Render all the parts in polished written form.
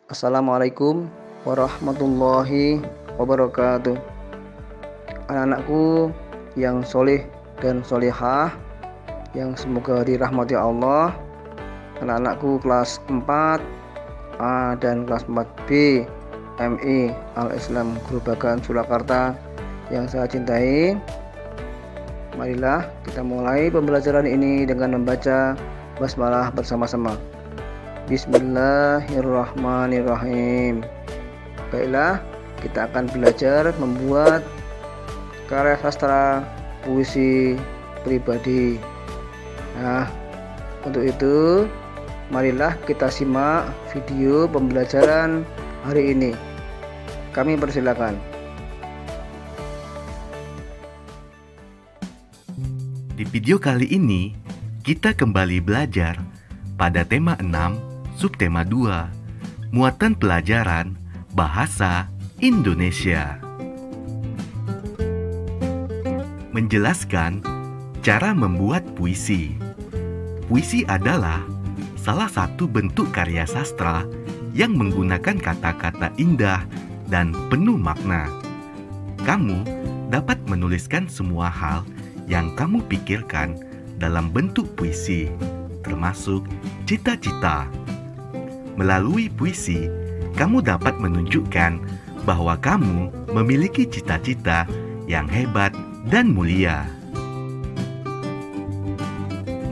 Assalamualaikum warahmatullahi wabarakatuh. Anak-anakku yang soleh dan solehah, yang semoga dirahmati Allah. Anak-anakku kelas 4 A dan kelas 4B MI Al-Islam Grobagan Surakarta yang saya cintai. Marilah kita mulai pembelajaran ini dengan membaca basmalah bersama-sama. Bismillahirrahmanirrahim. Baiklah, kita akan belajar membuat karya sastra puisi pribadi. Nah, untuk itu marilah kita simak video pembelajaran hari ini. Kami persilakan. Di video kali ini, kita kembali belajar pada tema 6, subtema 2, muatan pelajaran Bahasa Indonesia. Menjelaskan cara membuat puisi. Puisi adalah salah satu bentuk karya sastra yang menggunakan kata-kata indah dan penuh makna. Kamu dapat menuliskan semua hal yang kamu pikirkan dalam bentuk puisi, termasuk cita-cita. Melalui puisi, kamu dapat menunjukkan bahwa kamu memiliki cita-cita yang hebat dan mulia.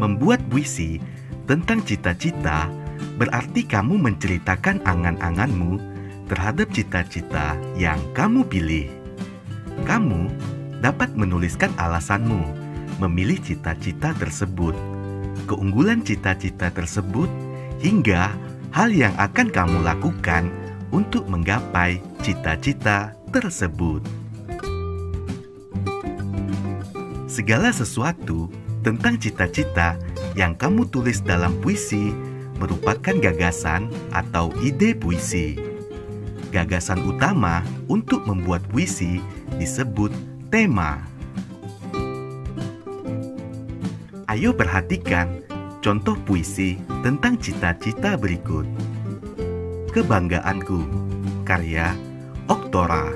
Membuat puisi tentang cita-cita berarti kamu menceritakan angan-anganmu terhadap cita-cita yang kamu pilih. Kamu dapat menuliskan alasanmu memilih cita-cita tersebut, keunggulan cita-cita tersebut, hingga hal yang akan kamu lakukan untuk menggapai cita-cita tersebut. Segala sesuatu tentang cita-cita yang kamu tulis dalam puisi merupakan gagasan atau ide puisi. Gagasan utama untuk membuat puisi disebut tema. Ayo perhatikan contoh puisi tentang cita-cita berikut. Kebanggaanku, karya Oktora.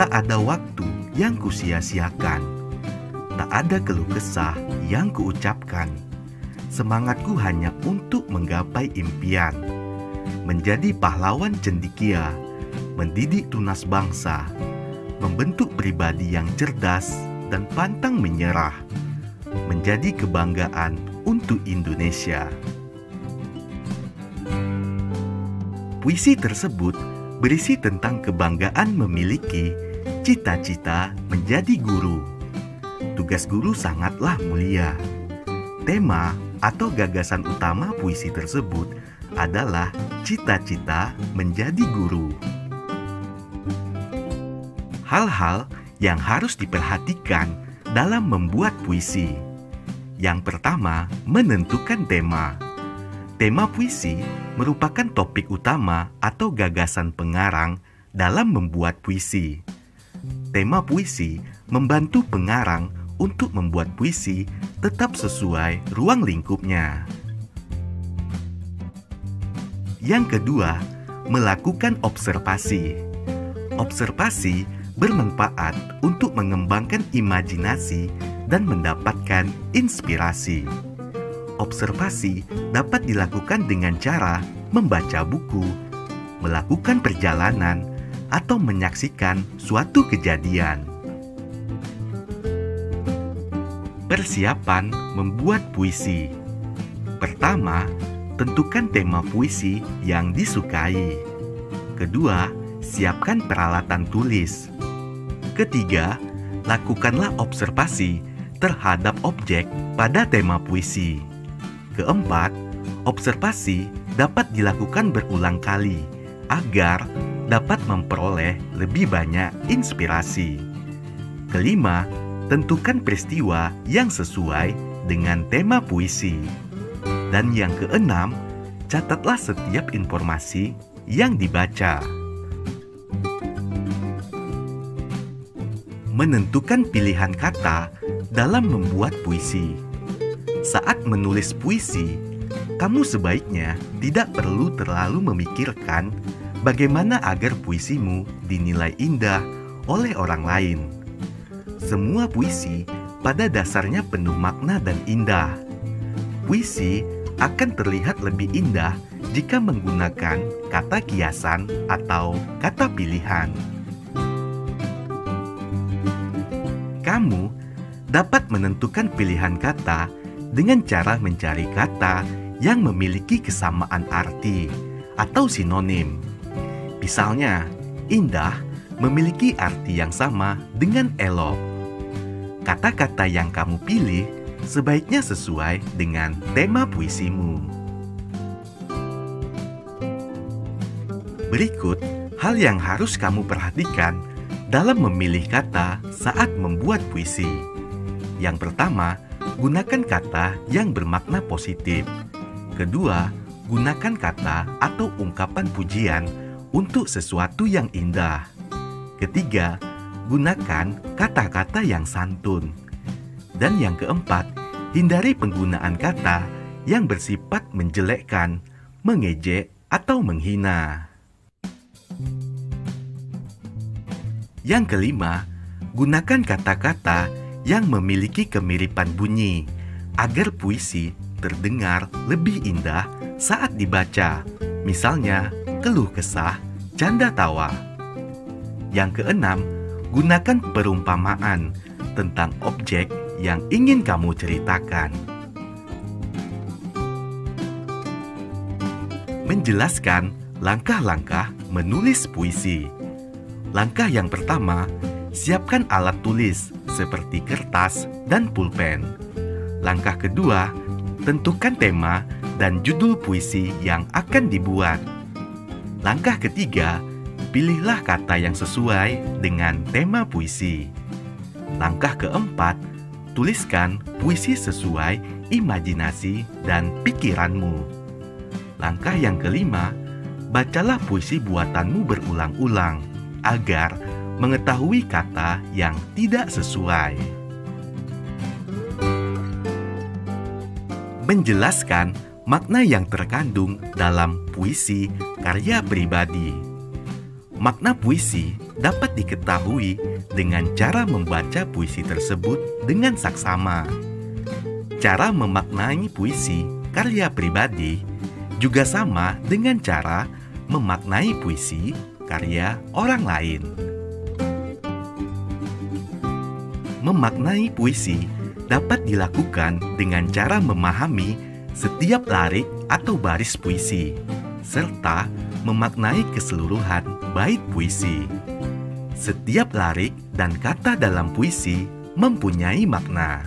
Tak ada waktu yang kusia-siakan, tak ada keluh kesah yang kuucapkan. Semangatku hanya untuk menggapai impian, menjadi pahlawan cendekia, mendidik tunas bangsa, membentuk pribadi yang cerdas dan pantang menyerah, menjadi kebanggaan untuk Indonesia. Puisi tersebut berisi tentang kebanggaan memiliki cita-cita menjadi guru. Tugas guru sangatlah mulia. Tema atau gagasan utama puisi tersebut adalah cita-cita menjadi guru. Hal-hal yang harus diperhatikan dalam membuat puisi. Yang pertama, menentukan tema. Tema puisi merupakan topik utama atau gagasan pengarang dalam membuat puisi. Tema puisi membantu pengarang untuk membuat puisi tetap sesuai ruang lingkupnya. Yang kedua, melakukan observasi. Observasi bermanfaat untuk mengembangkan imajinasi dan mendapatkan inspirasi. Observasi dapat dilakukan dengan cara membaca buku, melakukan perjalanan, atau menyaksikan suatu kejadian. Persiapan membuat puisi. Pertama, tentukan tema puisi yang disukai. Kedua, siapkan peralatan tulis. Ketiga, lakukanlah observasi terhadap objek pada tema puisi. Keempat, observasi dapat dilakukan berulang kali agar dapat memperoleh lebih banyak inspirasi. Kelima, tentukan peristiwa yang sesuai dengan tema puisi. Dan yang keenam, catatlah setiap informasi yang dibaca. Menentukan pilihan kata dalam membuat puisi. Saat menulis puisi, kamu sebaiknya tidak perlu terlalu memikirkan bagaimana agar puisimu dinilai indah oleh orang lain. Semua puisi pada dasarnya penuh makna dan indah. Puisi akan terlihat lebih indah jika menggunakan kata kiasan atau kata pilihan. Kamu dapat menentukan pilihan kata dengan cara mencari kata yang memiliki kesamaan arti atau sinonim. Misalnya, indah memiliki arti yang sama dengan elok. Kata-kata yang kamu pilih sebaiknya sesuai dengan tema puisimu. Berikut hal yang harus kamu perhatikan dalam memilih kata saat membuat puisi. Yang pertama, gunakan kata yang bermakna positif. Kedua, gunakan kata atau ungkapan pujian untuk sesuatu yang indah. Ketiga, gunakan kata-kata yang santun. Dan yang keempat, hindari penggunaan kata yang bersifat menjelekkan, mengejek, atau menghina. Yang kelima, gunakan kata-kata yang memiliki kemiripan bunyi agar puisi terdengar lebih indah saat dibaca. Misalnya, keluh kesah, canda tawa. Yang keenam, gunakan perumpamaan tentang objek yang ingin kamu ceritakan. Menjelaskan langkah-langkah menulis puisi. Langkah yang pertama, siapkan alat tulis seperti kertas dan pulpen. Langkah kedua, tentukan tema dan judul puisi yang akan dibuat. Langkah ketiga, pilihlah kata yang sesuai dengan tema puisi. Langkah keempat, tuliskan puisi sesuai imajinasi dan pikiranmu. Langkah yang kelima, bacalah puisi buatanmu berulang-ulang agar mengetahui kata yang tidak sesuai. Menjelaskan makna yang terkandung dalam puisi karya pribadi. Makna puisi dapat diketahui dengan cara membaca puisi tersebut dengan saksama. Cara memaknai puisi karya pribadi juga sama dengan cara memaknai puisi karya orang lain. Memaknai puisi dapat dilakukan dengan cara memahami setiap larik atau baris puisi, serta memaknai keseluruhan bait puisi. Setiap larik dan kata dalam puisi mempunyai makna.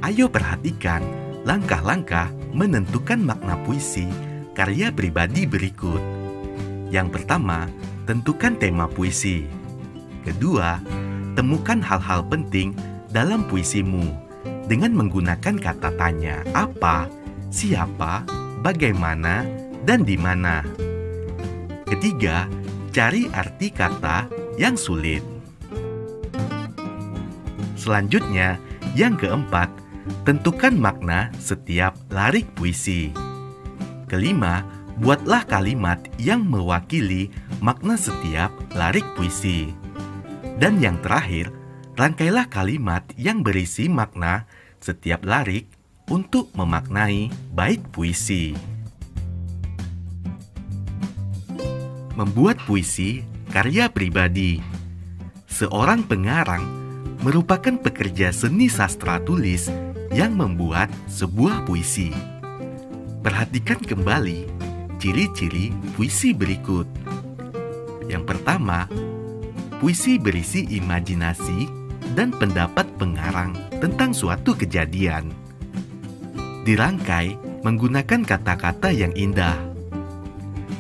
Ayo perhatikan langkah-langkah menentukan makna puisi karya pribadi berikut. Yang pertama, tentukan tema puisi. Kedua, temukan hal-hal penting dalam puisimu dengan menggunakan kata tanya apa, siapa, bagaimana, dan di mana. Ketiga, cari arti kata yang sulit. Selanjutnya, yang keempat, tentukan makna setiap larik puisi. Kelima, buatlah kalimat yang mewakili makna setiap larik puisi. Dan yang terakhir, rangkailah kalimat yang berisi makna setiap larik untuk memaknai bait puisi. Membuat puisi karya pribadi. Seorang pengarang merupakan pekerja seni sastra tulis yang membuat sebuah puisi. Perhatikan kembali ciri-ciri puisi berikut. Yang pertama, puisi berisi imajinasi dan pendapat pengarang tentang suatu kejadian. Dirangkai menggunakan kata-kata yang indah.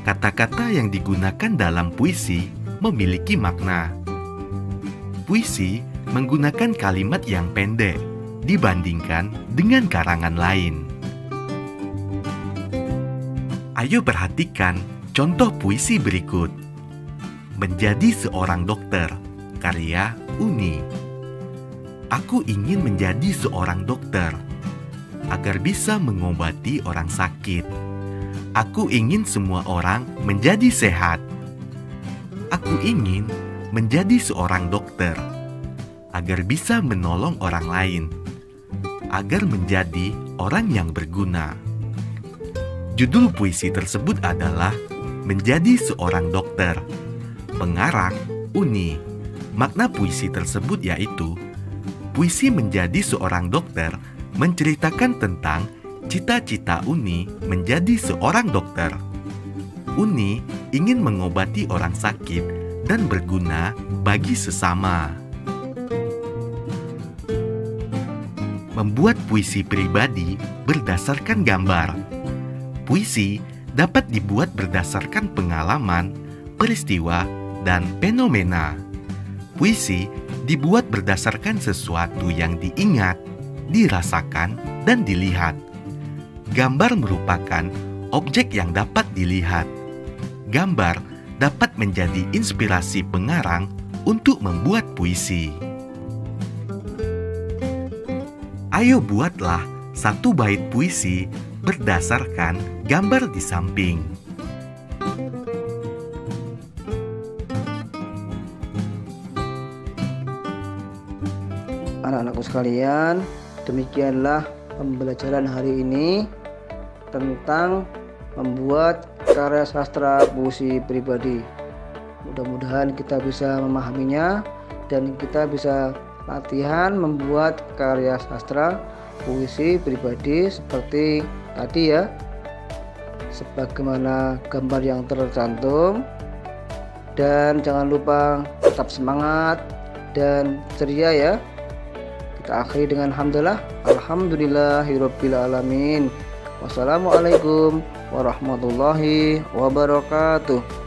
Kata-kata yang digunakan dalam puisi memiliki makna. Puisi menggunakan kalimat yang pendek dibandingkan dengan karangan lain. Ayo perhatikan contoh puisi berikut. Menjadi seorang dokter, karya Uni. Aku ingin menjadi seorang dokter agar bisa mengobati orang sakit. Aku ingin semua orang menjadi sehat. Aku ingin menjadi seorang dokter agar bisa menolong orang lain, agar menjadi orang yang berguna. Judul puisi tersebut adalah Menjadi Seorang Dokter. Pengarang Uni. Makna puisi tersebut yaitu, puisi menjadi seorang dokter menceritakan tentang cita-cita Uni menjadi seorang dokter. Uni ingin mengobati orang sakit dan berguna bagi sesama. Membuat puisi pribadi berdasarkan gambar. Puisi dapat dibuat berdasarkan pengalaman, peristiwa, dan fenomena. Puisi dibuat berdasarkan sesuatu yang diingat, dirasakan, dan dilihat. Gambar merupakan objek yang dapat dilihat. Gambar dapat menjadi inspirasi pengarang untuk membuat puisi. Ayo buatlah satu bait puisi berdasarkan gambar di samping. Anak-anakku sekalian, demikianlah pembelajaran hari ini tentang membuat karya sastra puisi pribadi. Mudah-mudahan kita bisa memahaminya dan kita bisa latihan membuat karya sastra puisi pribadi seperti tadi ya, sebagaimana gambar yang tercantum. Dan jangan lupa tetap semangat dan ceria ya. Kita akhiri dengan hamdalah, alhamdulillahirabbil alamin. Wassalamualaikum warahmatullahi wabarakatuh.